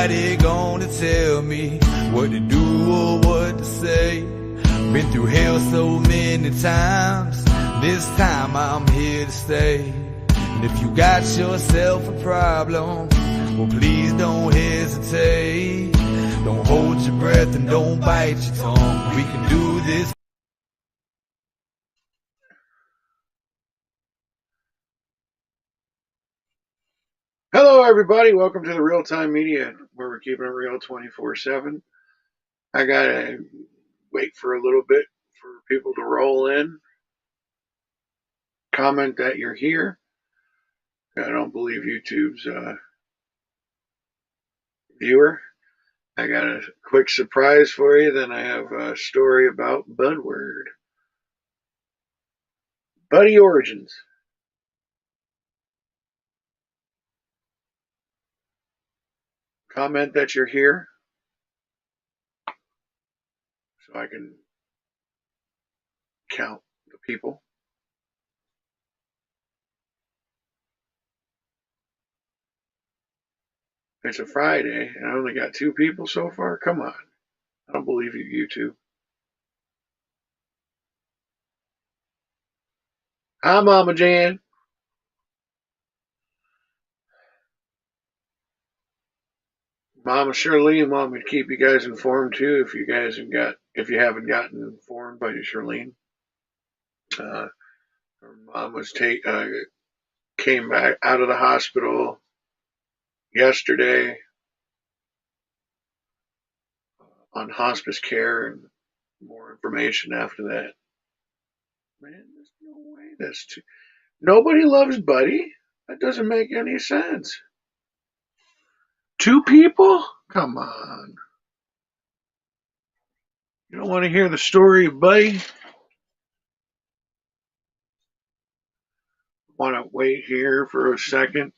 nobody gonna tell me what to do or what to say. Been through hell so many times, this time I'm here to stay. And if you got yourself a problem, well please don't hesitate. Don't hold your breath and don't bite your tongue. We can do this. Hello everybody, welcome to the Real Time Media, where we're keeping it real 24/7. I gotta wait for a little bit for people to roll in. Comment that you're here. I don't believe YouTube's viewer. I got a quick surprise for you, then I have a story about Budward. Buddy Origins. Comment that you're here so I can count the people. It's a Friday and I only got 2 people so far. Come on. I don't believe you, YouTube. Hi, Mama Jan. Mama Charlene want me to keep you guys informed too. If you haven't gotten informed by Charlene, her mom was came back out of the hospital yesterday on hospice care, and more information after that. Man, there's no way nobody loves Buddy. That doesn't make any sense. 2 people? Come on. You don't want to hear the story of Buddy? Want to wait here for a second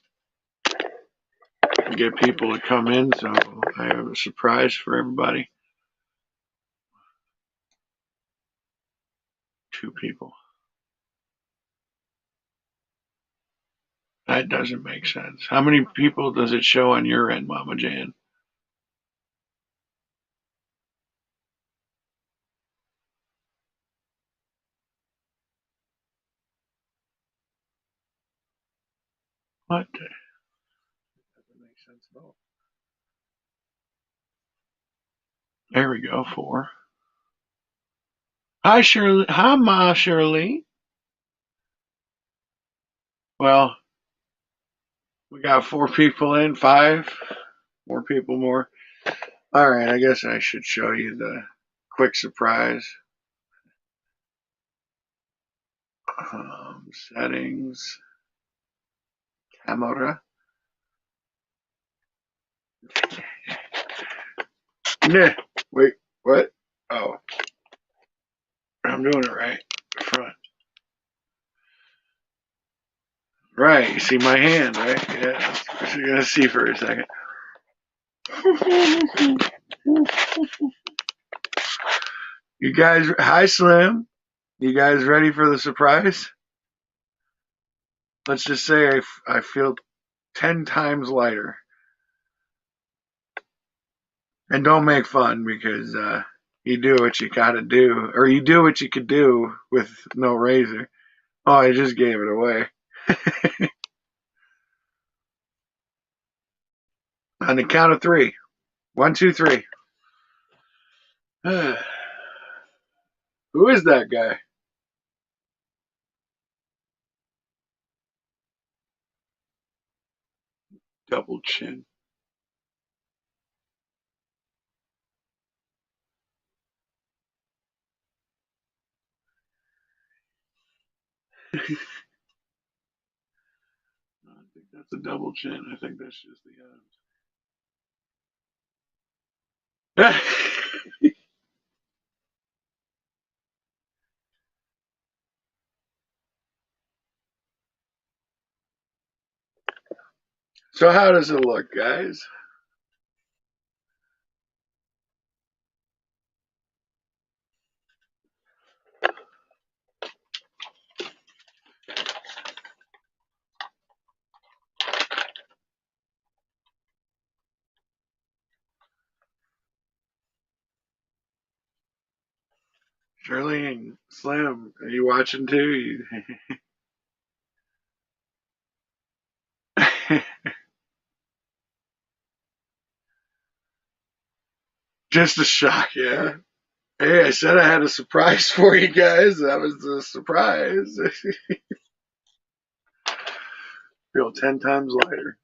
and get people to come in, so I have a surprise for everybody. 2 people. That doesn't make sense. How many people does it show on your end, Mama Jan? What? Doesn't make sense at all. There we go, 4. Hi, Shirley. Hi, Ma Shirley. Well, we got 4 people in, 5 more people more. All right, I guess I should show you the quick surprise. Settings, camera. Yeah. Wait, what? Oh, I'm doing it right. Front. Right, you see my hand, right? Yeah, that's what you're gonna see for a second. You guys, hi Slim. You guys ready for the surprise? Let's just say I feel 10 times lighter. And don't make fun, because you do what you gotta do, or you do what you could do with no razor. Oh, I just gave it away. On the count of 3. 1, 2, 3. Who is that guy? Double chin. I think that's a double chin. I think that's just the ends. So how does it look, guys? Charlene, Slim, are you watching too? Just a shock, yeah. Hey, I said I had a surprise for you guys. That was the surprise. Feel 10 times lighter.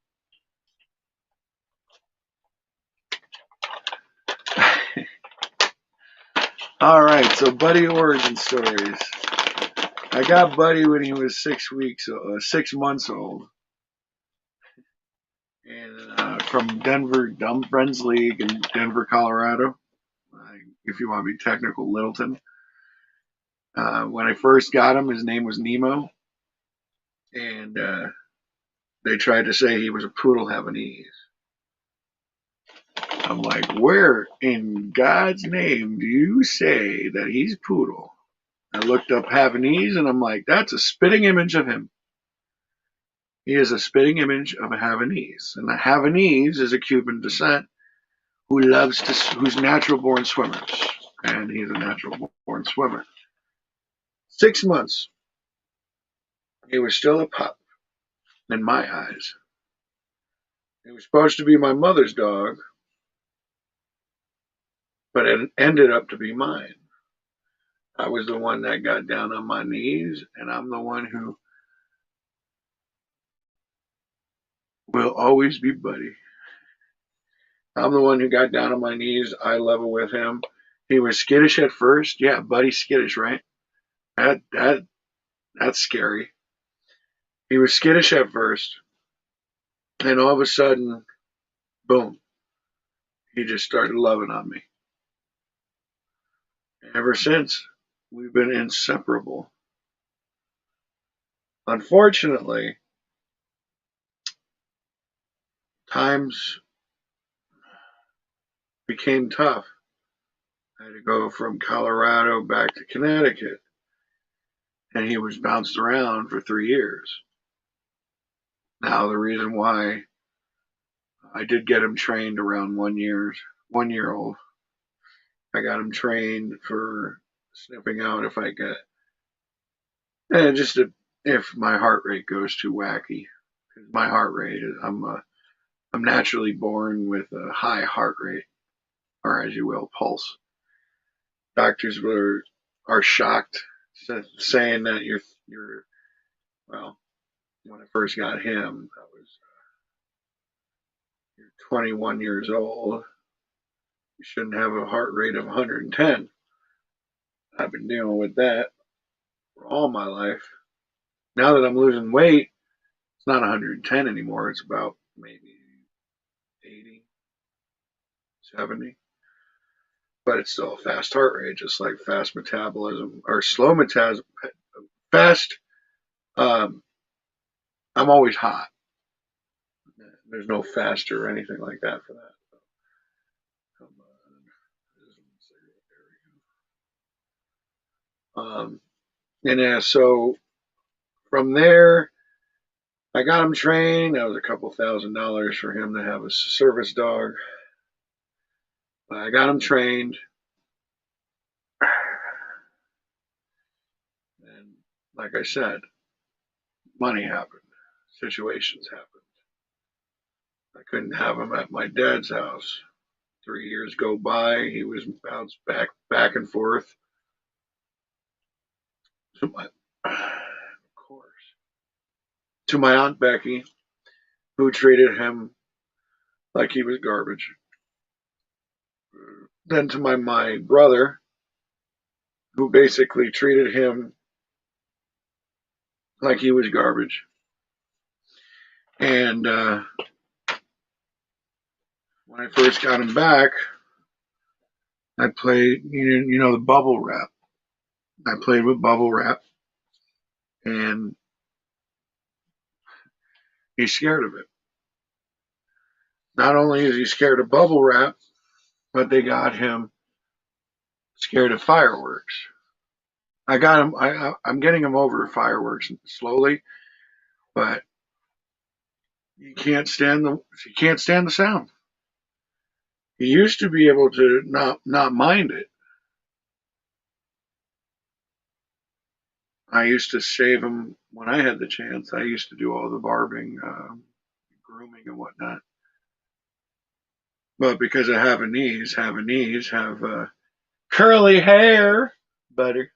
All right, so Buddy origin stories. I got Buddy when he was 6 months old, and from Denver Dumb Friends League in Denver, Colorado. If you want to be technical, Littleton. When I first got him, his name was Nemo, and they tried to say he was a poodle Havanese. I'm like, where in God's name do you say that he's poodle? I looked up Havanese, and I'm like, that's a spitting image of him. He is a spitting image of a Havanese, and a Havanese is a Cuban descent who's natural born swimmers, and he's a natural born swimmer. 6 months, he was still a pup in my eyes. He was supposed to be my mother's dog, but it ended up to be mine. I was the one that got down on my knees, and I'm the one who will always be Buddy. I'm the one who got down on my knees, eye level with him. He was skittish at first. Yeah, Buddy's skittish, right? That's scary. He was skittish at first, and all of a sudden, boom, he just started loving on me. And ever since, we've been inseparable. Unfortunately, times became tough. I had to go from Colorado back to Connecticut, and he was bounced around for 3 years. Now, the reason why I did get him trained around 1 year old. I got him trained for sniffing out if I get, just if my heart rate goes too wacky. My heart rate is, I'm naturally born with a high heart rate, or as you will, pulse. Doctors are shocked, saying that you're well. When I first got him, you're 21 years old. You shouldn't have a heart rate of 110. I've been dealing with that for all my life. Now that I'm losing weight, it's not 110 anymore. It's about maybe 80, 70. But it's still a fast heart rate, just like fast metabolism or slow metabolism. Fast, I'm always hot. There's no faster or anything like that for that. And yeah, so from there, I got him trained. That was a couple $1,000s for him to have a service dog. But I got him trained. And like I said, money happened. Situations happened. I couldn't have him at my dad's house. 3 years go by. He was bounced back and forth. To my, of course, to my Aunt Becky, who treated him like he was garbage. Then to my brother, who basically treated him like he was garbage. And when I first got him back, I played, the bubble wrap. I played with bubble wrap, and he's scared of it. Not only is he scared of bubble wrap, but they got him scared of fireworks. I got him. I'm getting him over fireworks slowly, but he can't stand the sound. He used to be able to not mind it, I used to shave them when I had the chance. I used to do all the barbing, grooming, and whatnot. But because of Havanese have curly hair, buddy.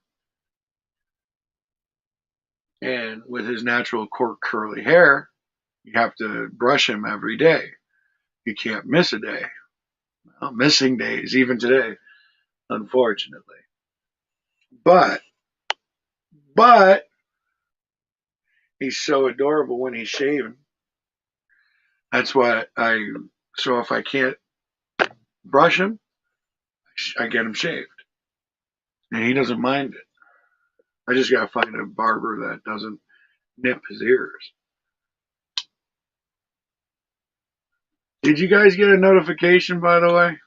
And with his natural curly hair, you have to brush him every day. You can't miss a day. Well, missing days, even today, unfortunately. But, but, he's so adorable when he's shaving. That's why so if I can't brush him, I get him shaved. And he doesn't mind it. I just gotta find a barber that doesn't nip his ears. Did you guys get a notification, by the way?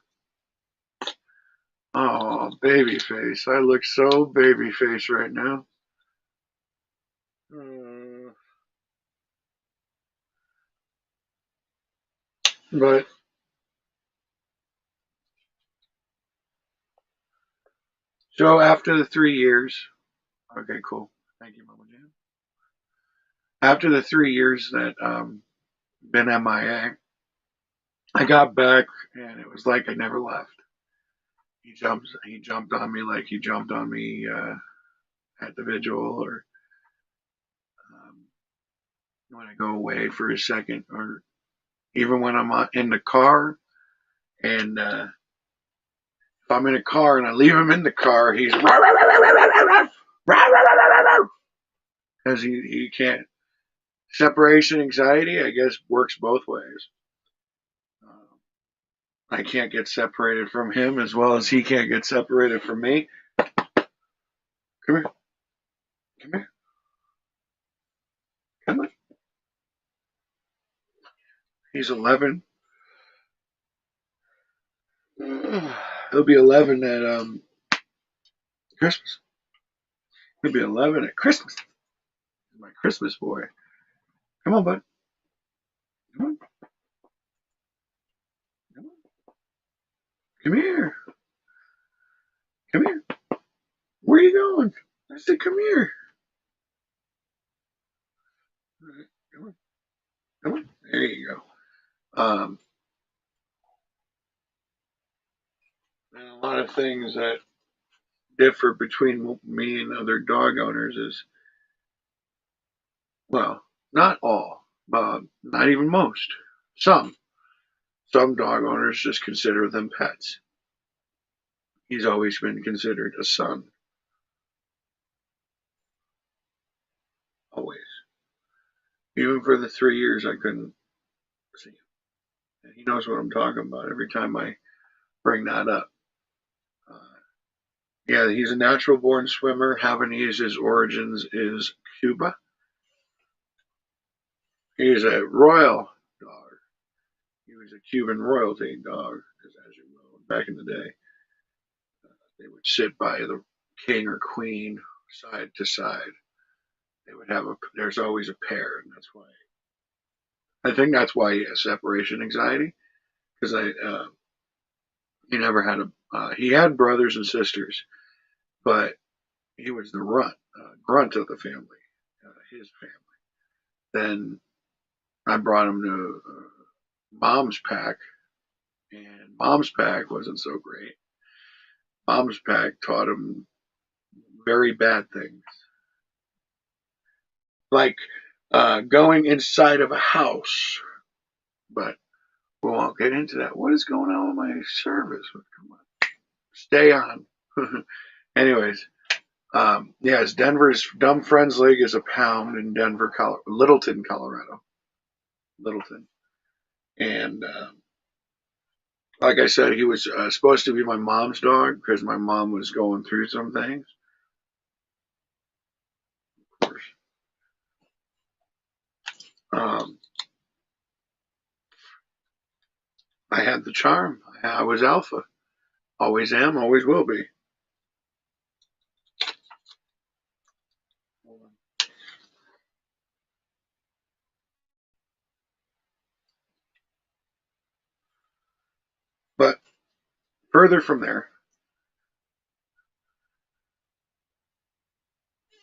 Oh, baby face. I look so baby face right now. But so after the 3 years, okay, cool. Thank you, Mama Jan. After the 3 years that been MIA, I got back and it was like I never left. He jumped on me like he jumped on me at the vigil, or um, when I go away for a second, or even when I'm in the car. And if I'm in a car and I leave him in the car, he's because he can't. Separation anxiety, I guess, works both ways. I can't get separated from him as well as he can't get separated from me. Come here. Come here. Come on. He's 11. He'll be 11 at Christmas. He'll be 11 at Christmas. He's my Christmas boy. Come on, bud. Come on. Come on. Come here. Come here. Where are you going? I said, come here. Come on. Come on. There you go. And a lot of things that differ between me and other dog owners is, well, not all, not even most. Some. Some dog owners just consider them pets. He's always been considered a son. Always. Even for the 3 years I couldn't see him. And he knows what I'm talking about every time I bring that up. Uh, yeah, he's a natural born swimmer. Havanese's origins is Cuba. He's a royal dog. He was a Cuban royalty dog, because as you know, back in the day, they would sit by the king or queen side to side. They would have there's always a pair, and that's why. I think that's why he has separation anxiety, because he never had he had brothers and sisters, but he was the grunt of the family, his family. Then I brought him to Mom's Pack, and Mom's Pack wasn't so great. Mom's Pack taught him very bad things, like going inside of a house. But we won't get into that. What is going on with my service? Come on, stay on. Anyways, yes, Denver's Dumb Friends League is a pound in Denver, Littleton, Colorado. Littleton. And like I said, he was supposed to be my mom's dog because my mom was going through some things. Of course. I had the charm. I was alpha. Always am, always will be. But further from there,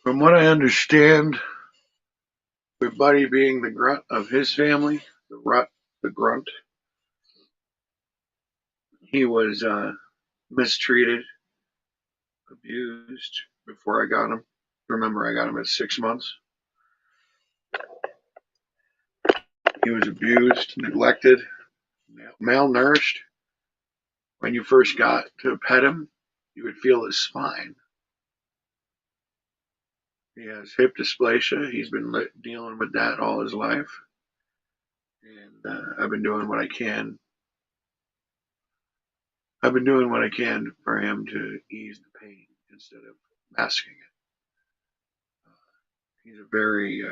From what I understand, with Buddy being the grunt of his family, the grunt, he was mistreated, abused before I got him. Remember, I got him at 6 months. He was abused, neglected, malnourished. When you first got to pet him, you would feel his spine. He has hip dysplasia. He's been dealing with that all his life. And I've been doing what I can. I've been doing what I can for him to ease the pain instead of masking it. He's a very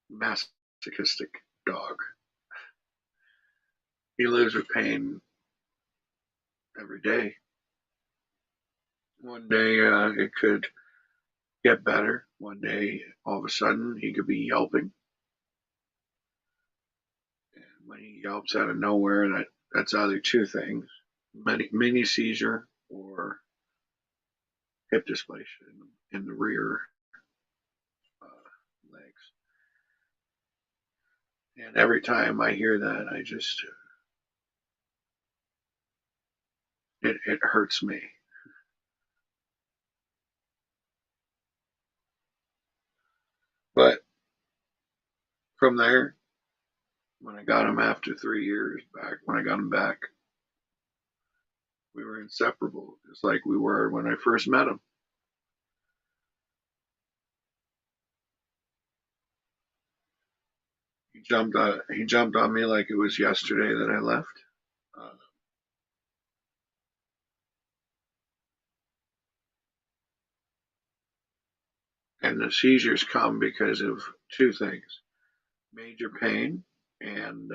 masochistic dog. He lives with pain every day. One day it could get better. One day, all of a sudden, he could be yelping. And when he yelps out of nowhere, that's either two things: mini seizure or hip dysplasia in the rear legs. And every time I hear that, it hurts me. But from there, when I got him after 3 years back, when I got him back, we were inseparable, just like we were when I first met him. He jumped on me like it was yesterday that I left. Uh, and the seizures come because of two things: major pain and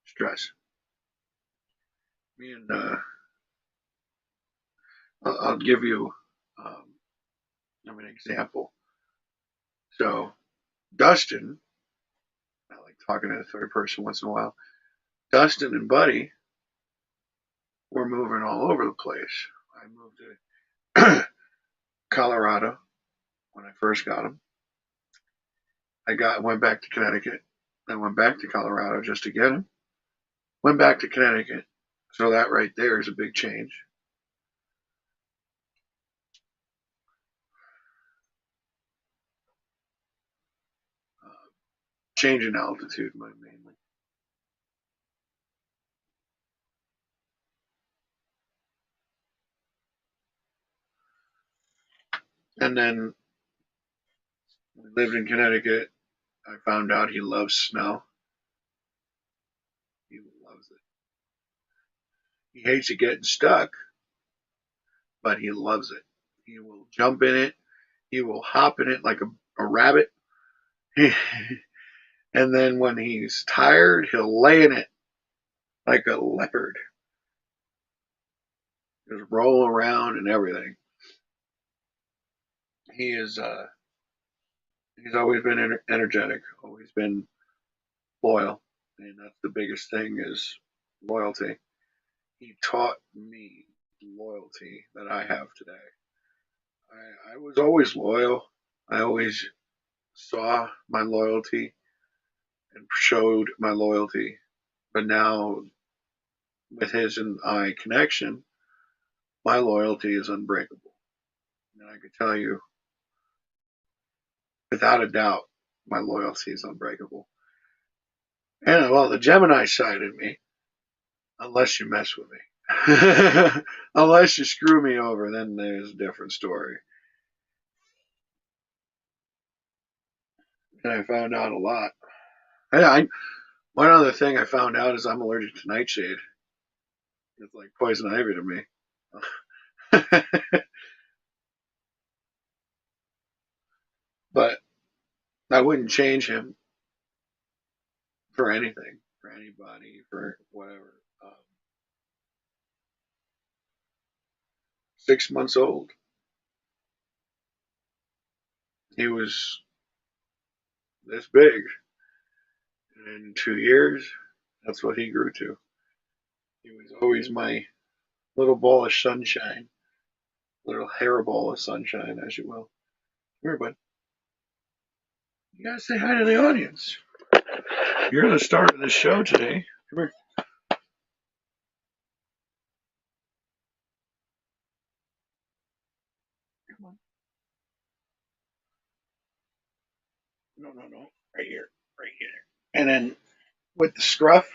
stress. Me and I'll give you an example. So Dustin, I like talking to the third person once in a while. Dustin and Buddy were moving all over the place. I moved to Colorado when I first got him. Went back to Connecticut. Then went back to Colorado just to get him. Went back to Connecticut. So that right there is a big change. Change in altitude mainly. And then we lived in Connecticut. I found out he loves snow. He loves it. He hates it getting stuck, but he loves it. He will jump in it. He will hop in it like a rabbit. And then when he's tired, he'll lay in it like a leopard. Just roll around and everything. He's always been energetic, always been loyal, and that's the biggest thing is loyalty. He taught me loyalty that I have today. I was always loyal. I always saw my loyalty and showed my loyalty. But now, with his and I connection, my loyalty is unbreakable. And I can tell you, without a doubt, my loyalty is unbreakable. And well, the Gemini side of me, unless you mess with me, unless you screw me over, then there's a different story. And I found out a lot. One other thing I found out is I'm allergic to nightshade. It's like poison ivy to me. But I wouldn't change him for anything, for anybody, for whatever. 6 months old. He was this big. And in 2 years, that's what he grew to. He was always my little ball of sunshine. little hairball of sunshine, as you will. Come here, bud. You gotta say hi to the audience. You're the star of the show today. Come here. Come on. No, no, no. Right here. Right here. And then with the scruff,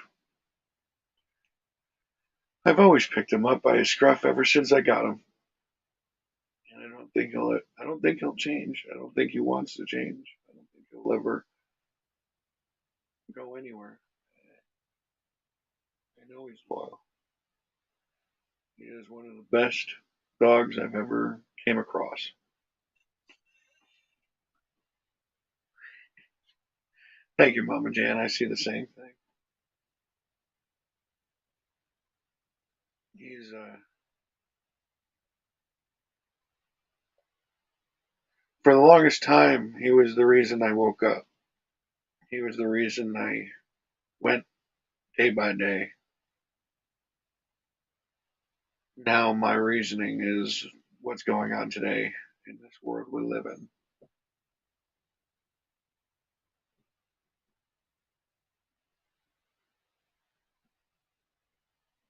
I've always picked him up by his scruff ever since I got him. And I don't think he'll change. I don't think he wants to change. I don't think he'll ever go anywhere. I know he's loyal. He is one of the best dogs I've ever came across. Thank you, Mama Jan. I see the same thing. He's for the longest time he was the reason I woke up. He was the reason I went day by day. Now my reasoning is what's going on today in this world we live in.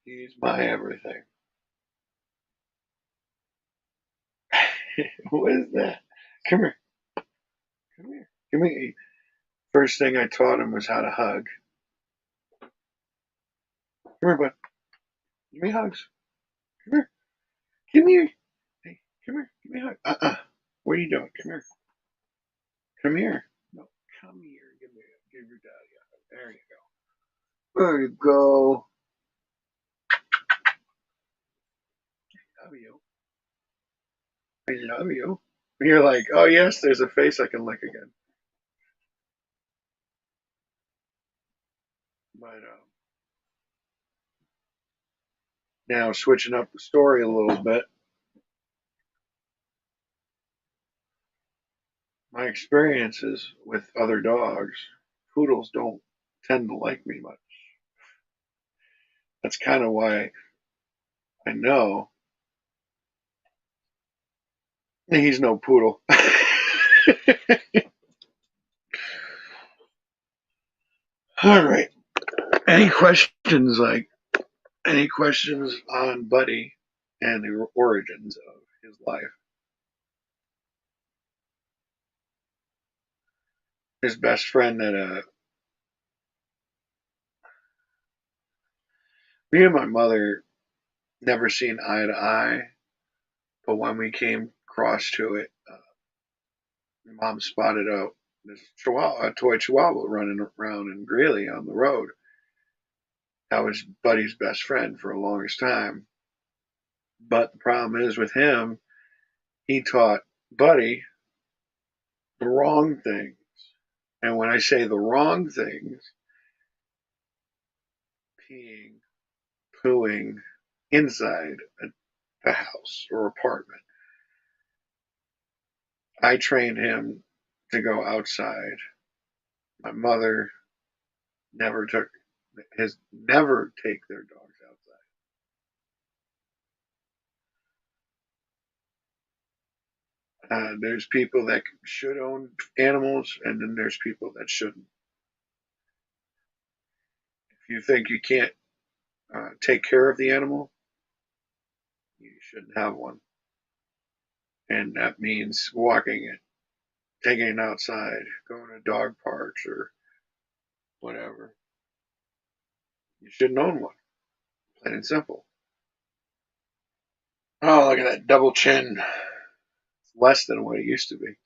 He's my everything. What is that? Come here. Come here. Give me. First thing I taught him was how to hug. Come here, bud. Give me hugs. Come here. Come here. Hey, come here. Give me a hug. What are you doing? Come here. Come here. No, come here. Give your daddy a hug. There you go. There you go. I love you. I love you. And you're like, oh yes, there's a face I can lick again. But now switching up the story a little bit. My experiences with other dogs, poodles don't tend to like me much. That's kind of why I know he's no poodle. All right. Any questions on Buddy and the origins of his life? His best friend me and my mother never seen eye to eye, but when we came across to it, Mom spotted out this a toy chihuahua running around in Greeley on the road. That was Buddy's best friend for the longest time. But the problem is with him, he taught Buddy the wrong things. And when I say the wrong things, peeing, pooing inside the house or apartment. I trained him to go outside. My mother never take their dogs outside. There's people that should own animals, and then there's people that shouldn't. If you think you can't take care of the animal, you shouldn't have one. And that means walking it, taking it outside, going to dog parks or whatever. You shouldn't own one. Plain and simple. Oh, look at that double chin. It's less than what it used to be.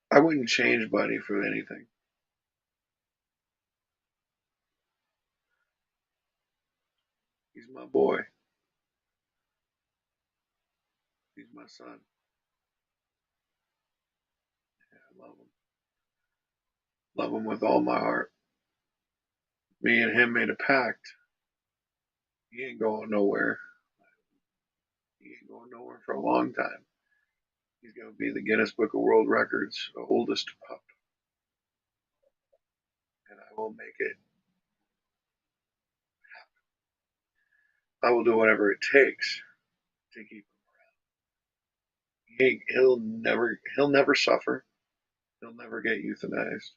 I wouldn't change Buddy for anything. He's my boy. He's my son. Yeah, I love him. Love him with all my heart. Me and him made a pact. He ain't going nowhere. He ain't going nowhere for a long time. He's going to be the Guinness Book of World Records, the oldest pup. And I will make it I will do whatever it takes to keep him. He'll never suffer. He'll never get euthanized.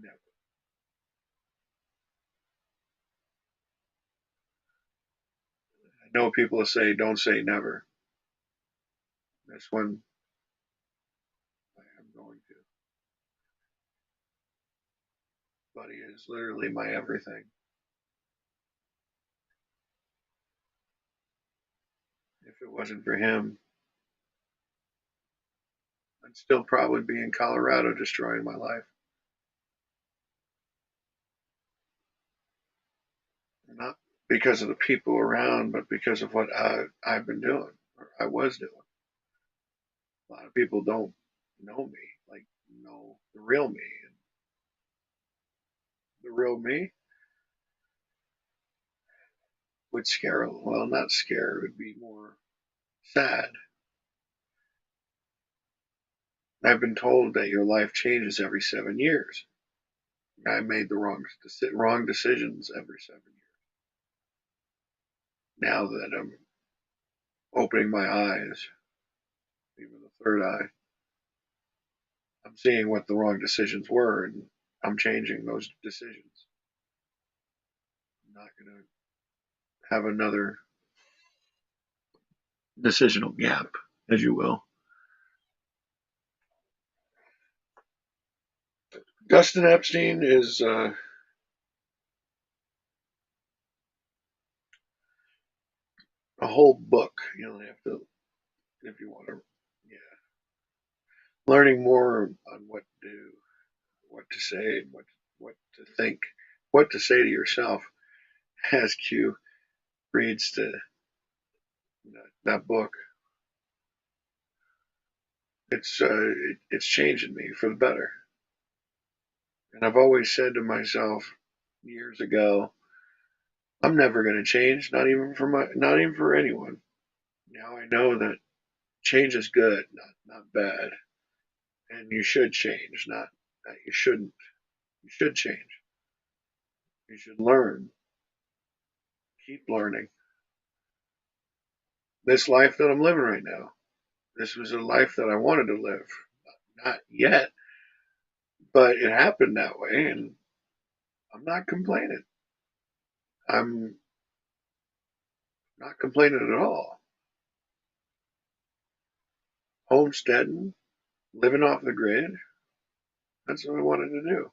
Never. I know people say don't say never. This one I am going to. Buddy is literally my everything. If it wasn't for him, I'd still probably be in Colorado destroying my life. Not because of the people around, but because of what I've been doing, or I was doing. A lot of people don't know me, like know the real me. And the real me would scare a well, not scare, it would be more sad. I've been told that your life changes every 7 years. I made the wrong decisions every 7 years. Now that I'm opening my eyes, even the third eye, I'm seeing what the wrong decisions were, and I'm changing those decisions. I'm not going to have another decisional gap, as you will. Dustin Epstein is a whole book. You don't have to, if you want to, yeah. Learning more on what to say, what to think, what to say to yourself as Q reads that book. It's changing me for the better. And I've always said to myself years ago, I'm never going to change, not even for anyone. Now I know that change is good, not bad, and you should change, not that you shouldn't. You should change. You should learn, keep learning. This life that I'm living right now, this was a life that I wanted to live. Not yet, but it happened that way, and I'm not complaining. I'm not complaining at all. Homesteading, living off the grid, that's what I wanted to do.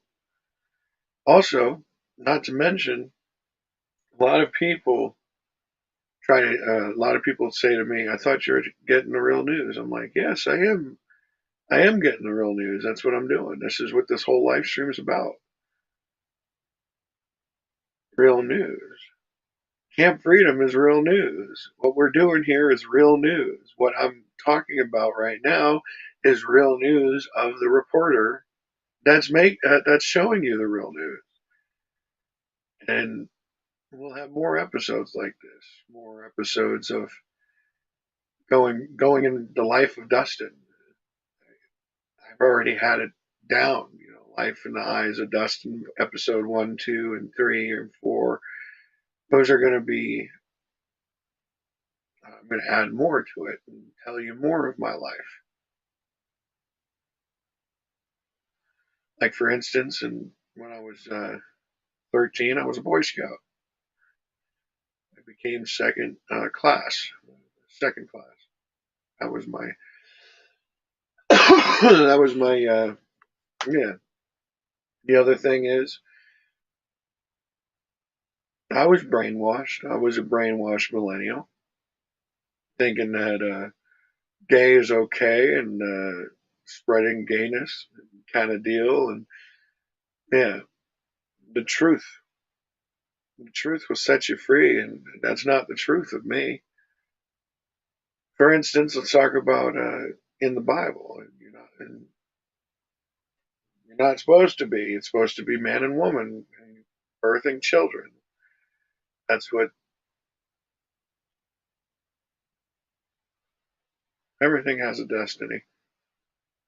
Also, not to mention, a lot of people a lot of people say to me, I thought you were getting the real news. I'm like, yes, I am. I am getting the real news. That's what I'm doing. This is what this whole live stream is about. Real news. Camp Freedom is real news. What we're doing here is real news. What I'm talking about right now is real news of the reporter that's showing you the real news. And we'll have more episodes like this, more episodes of going in the life of Dustin. I've already had it down, Life in the Eyes of Dustin, episode 1, 2, and 3, and 4. Those are going to be, I'm going to add more to it and tell you more of my life. Like, for instance, when I was 13, I was a Boy Scout. I became second class. That was my, that was my, yeah. The other thing is, I was brainwashed. I was a brainwashed millennial, thinking that gay is okay and spreading gayness kind of deal. And yeah, the truth, the truth will set you free, and that's not the truth of me. For instance, let's talk about in the Bible. You're not supposed to be. It's supposed to be man and woman and birthing children. That's what everything has a destiny.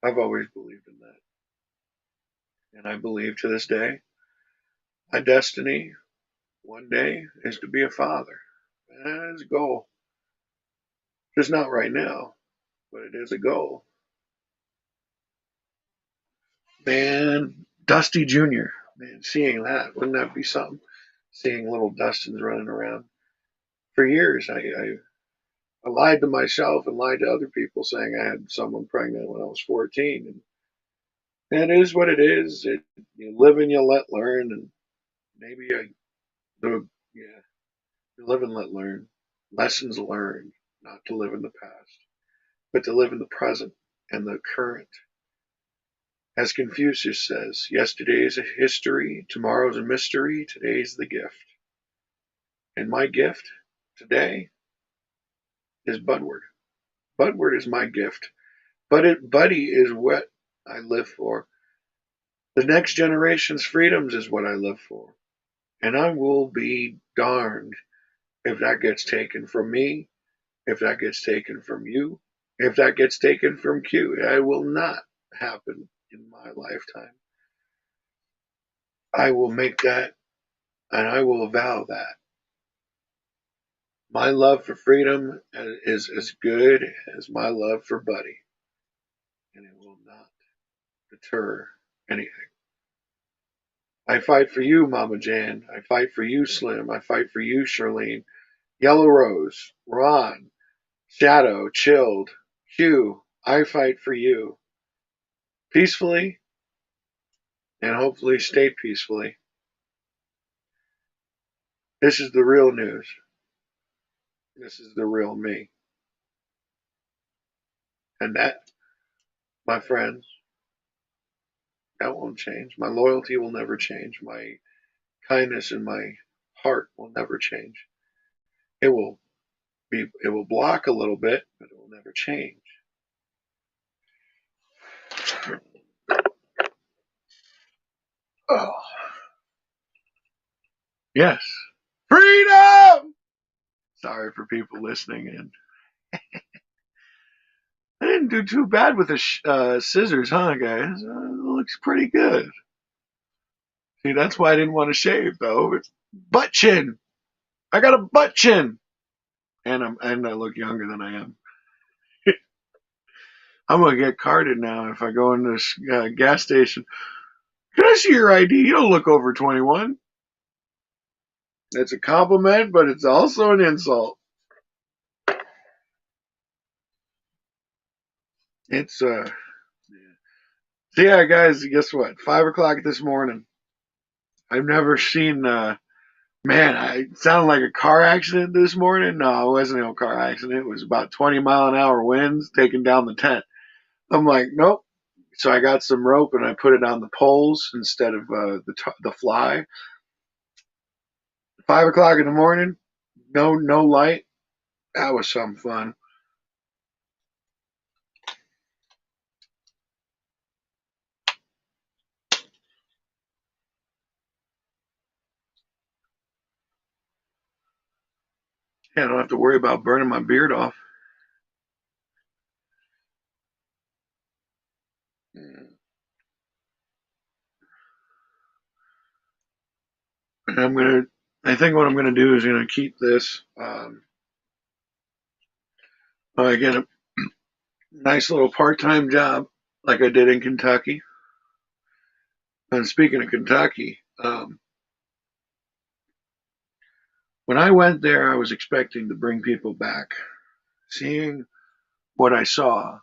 I've always believed in that. And I believe to this day, my destiny one day is to be a father. That is a goal. Just not right now, but it is a goal. Man, Dusty Jr., man, seeing that, wouldn't that be something? Seeing little Dustins running around. For years, I lied to myself and lied to other people saying I had someone pregnant when I was 14. And it is what it is. You live and you let learn. And maybe yeah, you live and let learn. Lessons learned, not to live in the past, but to live in the present and the current. As Confucius says, yesterday is a history, tomorrow's a mystery, today's the gift. And my gift today is Budward. Budward is my gift. Buddy is what I live for. The next generation's freedoms is what I live for. And I will be darned if that gets taken from me, if that gets taken from you, if that gets taken from Q. It will not happen in my lifetime. I will make that and I will vow that. My love for freedom is as good as my love for Buddy, and it will not deter anything. I fight for you, Mama Jan. I fight for you, Slim. I fight for you, Charlene. Yellow Rose, Ron, Shadow, Chilled, Q. I fight for you. Peacefully, and hopefully stay peacefully. This is the real news. This is the real me. And that, my friends, that won't change. My loyalty will never change. My kindness in my heart will never change. It will block a little bit, but it will never change. Oh, yes. Freedom! Sorry for people listening in. I didn't do too bad with the scissors, huh, guys? It looks pretty good. See, that's why I didn't want to shave, though. It's butt chin. I got a butt chin, and I look younger than I am. I'm gonna get carded now if I go in this gas station. Can I see your ID? You don't look over 21. It's a compliment, but it's also an insult. It's So yeah, guys, guess what? 5 o'clock this morning. I've never seen man, I sounded like a car accident this morning. No, it wasn't a car accident. It was about 20-mile-an-hour winds taking down the tent. I'm like, nope. So I got some rope and I put it on the poles instead of the fly. 5 o'clock in the morning, no light. That was some fun. Yeah, I don't have to worry about burning my beard off. And I think what I'm gonna do is gonna keep this. I get a nice little part-time job like I did in Kentucky. And speaking of Kentucky, when I went there, I was expecting to bring people back. Seeing what I saw,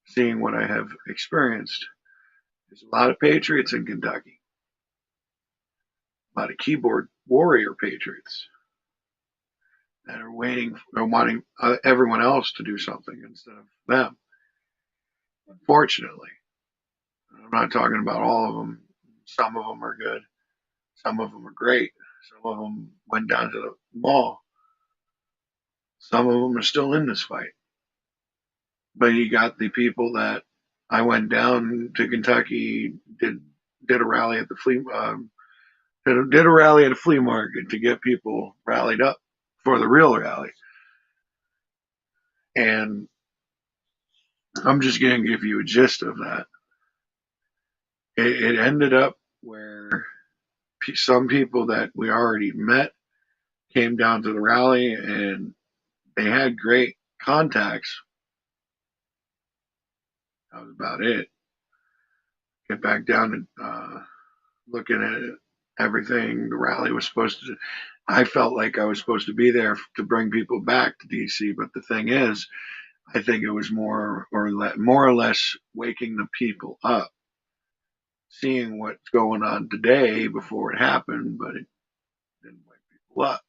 seeing what I have experienced, there's a lot of patriots in Kentucky, a lot of keyboard warrior patriots that are wanting everyone else to do something instead of them. Unfortunately, I'm not talking about all of them. Some of them are good. Some of them are great. Some of them went down to the mall. Some of them are still in this fight. But you got the people that I went down to Kentucky, did a rally at the did a rally at a flea market to get people rallied up for the real rally. And I'm just going to give you a gist of that. It ended up where some people that we already met came down to the rally, and they had great contacts. That was about it. Get back down to looking at everything the rally was supposed to. I felt like I was supposed to be there to bring people back to DC, but the thing is, I think it was more or less waking the people up, seeing what's going on today before it happened, but it didn't wake people up.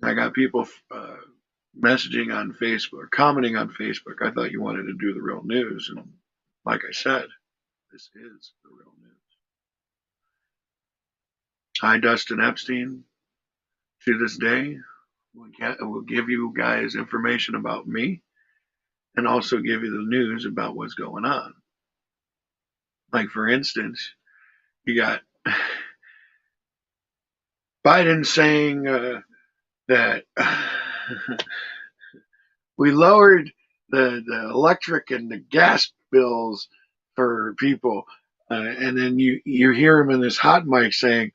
I got people messaging on Facebook, commenting on Facebook. I thought you wanted to do the real news, and like I said, this is the real news. Hi, Dustin Epstein. To this day, we'll give you guys information about me and also give you the news about what's going on. Like, for instance, you got Biden saying that we lowered the electric and the gas bills for people. And then you hear him in this hot mic saying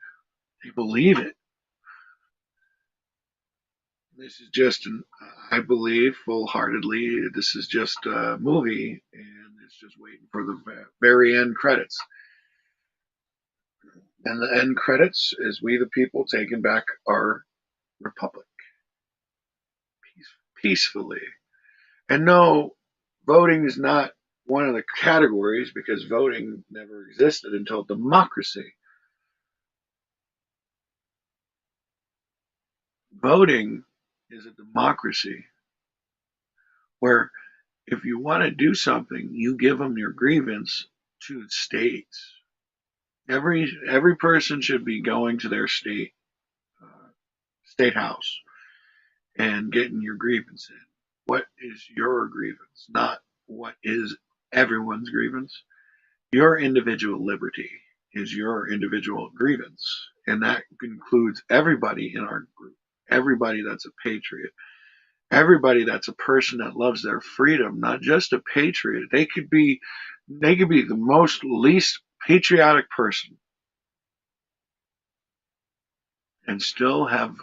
they believe it. This is just I believe full-heartedly, this is just a movie, and it's just waiting for the very end credits. And the end credits is we the people taking back our republic peacefully. And no, voting is not one of the categories because voting never existed until democracy. Voting is a democracy where if you want to do something, you give them your grievance to the states. Every person should be going to their state house and getting your grievance in. What is your grievance? Not what is everyone's grievance. Your individual liberty is your individual grievance, and that includes everybody in our group, everybody that's a patriot, everybody that's a person that loves their freedom, not just a patriot. They could be the most least patriotic person and still have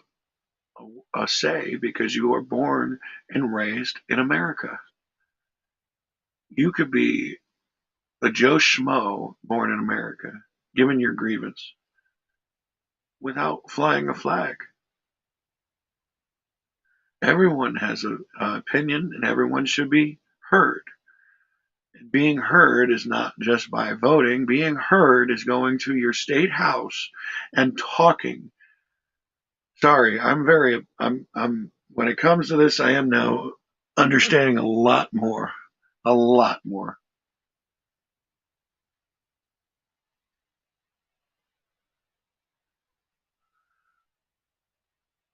a say because you were born and raised in America. You could be a Joe Schmo born in America, given your grievance, without flying a flag. Everyone has an opinion and everyone should be heard. And being heard is not just by voting. Being heard is going to your state house and talking. Sorry, I'm when it comes to this, I am now understanding a lot more. A lot more.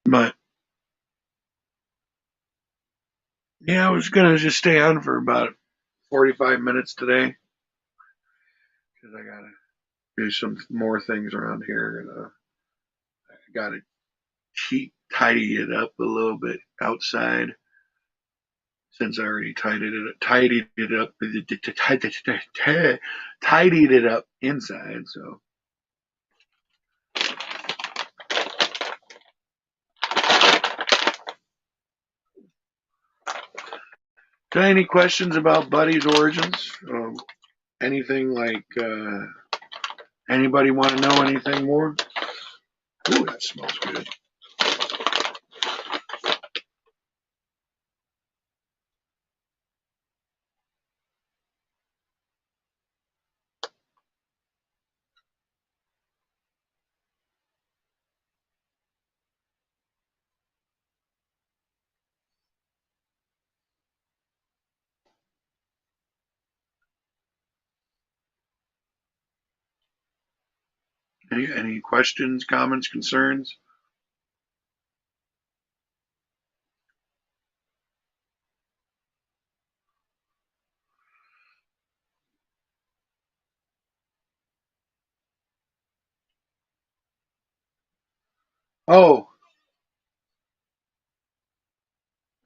But yeah, I was gonna just stay on for about 45 minutes today because I gotta do some more things around here, and I gotta tidy it up a little bit outside since I already tidied it up inside. So, got any questions about Buddy's origins? Anything like anybody want to know anything more? Ooh, that smells good. Any questions, comments, concerns? Oh,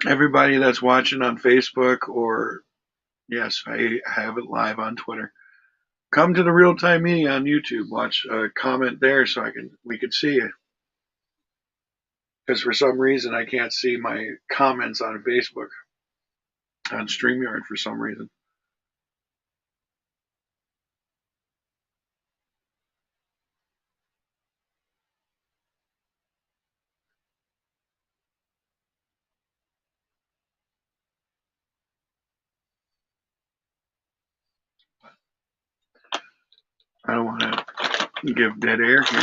everybody that's watching on Facebook, or yes, I have it live on Twitter. come to the Real Time Media on YouTube. Watch, comment there so we could see you. Because for some reason I can't see my comments on Facebook, on StreamYard for some reason. I don't want to give dead air here.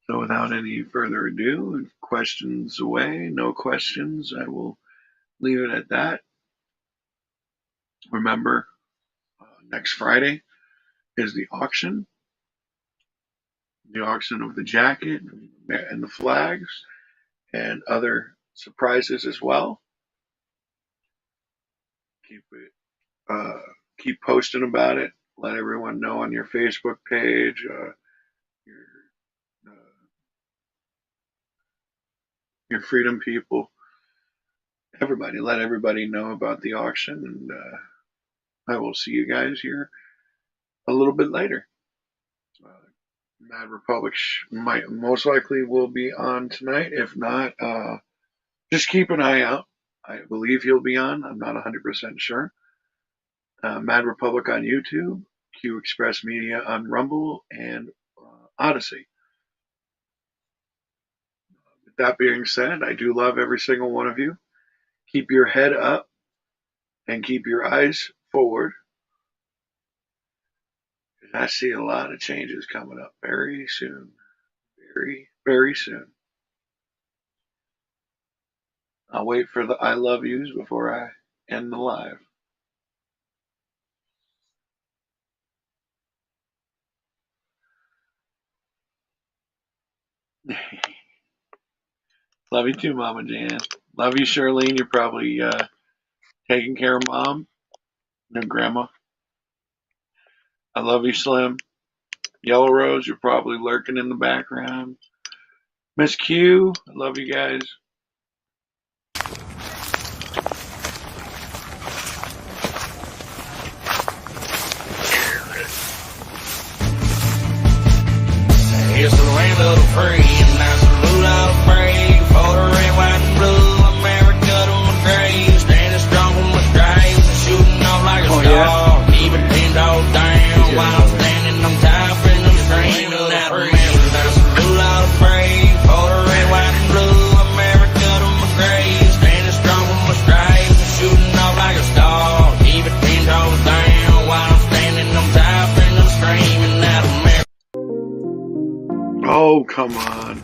So without any further ado, questions away, no questions, I will leave it at that. Remember, next Friday is the auction of the jacket and the flags and other surprises as well. Keep posting about it. Let everyone know on your Facebook page, your Freedom People. Everybody, let everybody know about the auction, and I will see you guys here a little bit later. Mad Republic most likely will be on tonight. If not, just keep an eye out. I believe he'll be on. I'm not 100% sure. Mad Republic on YouTube, Q Express Media on Rumble, and Odyssey. With that being said, I do love every single one of you. Keep your head up and keep your eyes forward. I see a lot of changes coming up very soon. Very, very soon. I'll wait for the I love yous before I end the live. Love you too, Mama Jan. Love you, Charlene. You're probably taking care of Mom and Grandma. I love you, Slim. Yellow Rose, you're probably lurking in the background. Miss Q, I love you guys. It's the land of the free, and I salute all the brave. For the red, white, and blue, America to my grave. Standing strong with my stripes, and shooting off like a star. Keep it pinned all down, while I'm standing on top, and I'm screaming out America. I salute all the brave. For the red, white, and blue, America to my grave. Standing strong with my stripes, and shooting off like a star. Keep it pinned all down, while I'm standing on top, and I'm screaming out America. Oh, come on.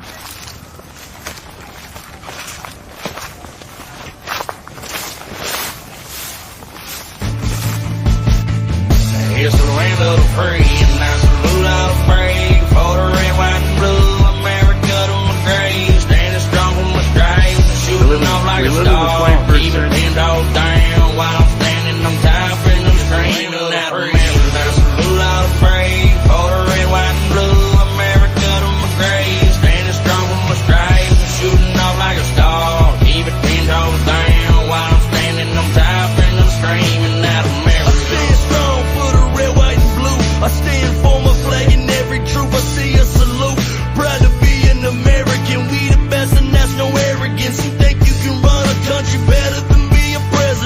It's the land of the free, and I salute all the brave. For the red, white, and blue, America to my grave. Standing strong with my stripes, and shooting off like a star. Keep it pinned all down, while I'm standing on top, and I'm screaming out America. I salute all the brave. For the red, white, and blue, America to my grave. Standing strong with my stripes, and shooting off like a star. Keep it pinned all down, while I'm standing on top, and I'm screaming out America. I stand strong for the red, white, and blue. I stand for my flag and every troop. I see a salute. Proud to be an American. We the best, and that's no arrogance. You think you can run a country better than be a president?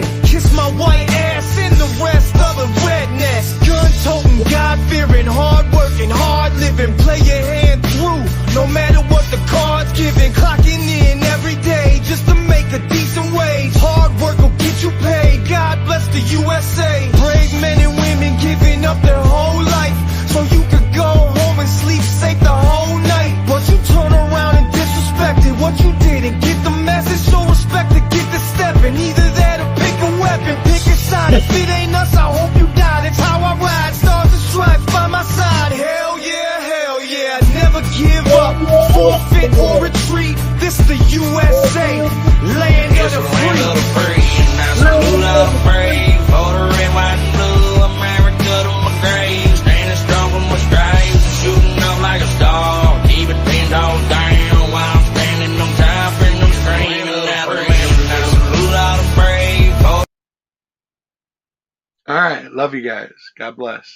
nation. Kiss my white ass and the rest of the rednecks. Gun-toting, God-fearing, hard-working, hard-living. Play your hand through, no matter what the cards given. Clocking in every day just to make a decent wage. Hard work will get you paid. God bless the USA. Brave men and women giving up their whole life so you could go home and sleep safe the whole night. But you turn around and disrespected what you did and get the message. Show respect to get the stepping. Either that or pick a weapon, pick a side. If it ain't us, I hope you die. That's how I ride. Stars and stripes by my side. Hell yeah, never give up, forfeit or retreat. This the USA, land of It's the the land free. of the free, and I salute all the brave. For the red, white, and blue, America to my grave. Standing strong for my stripes, shooting up like a star. Keep it 10 toes down while I'm standing on top and I'm screaming out the man. And I salute all the brave. All right. Love you guys. God bless.